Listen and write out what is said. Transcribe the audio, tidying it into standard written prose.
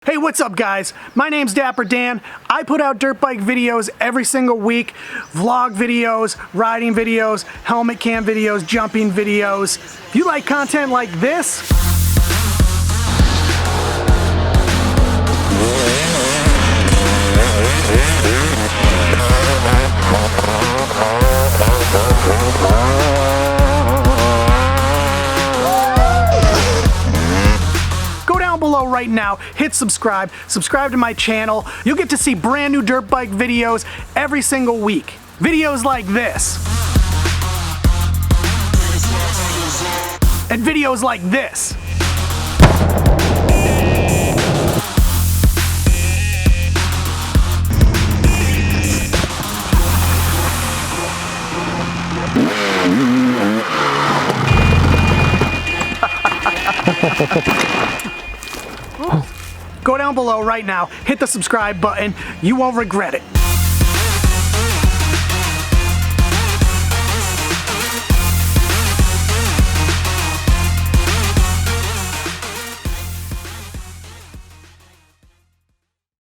Hey, what's up guys? My name's Dapper Dan. I put out dirt bike videos every single week. Vlog videos, riding videos, helmet cam videos, jumping videos. If you like content like this, below right now, hit subscribe to my channel. You'll get to see brand new dirt bike videos every single week. Videos like this. And videos like this. Go down below right now, hit the subscribe button, you won't regret it.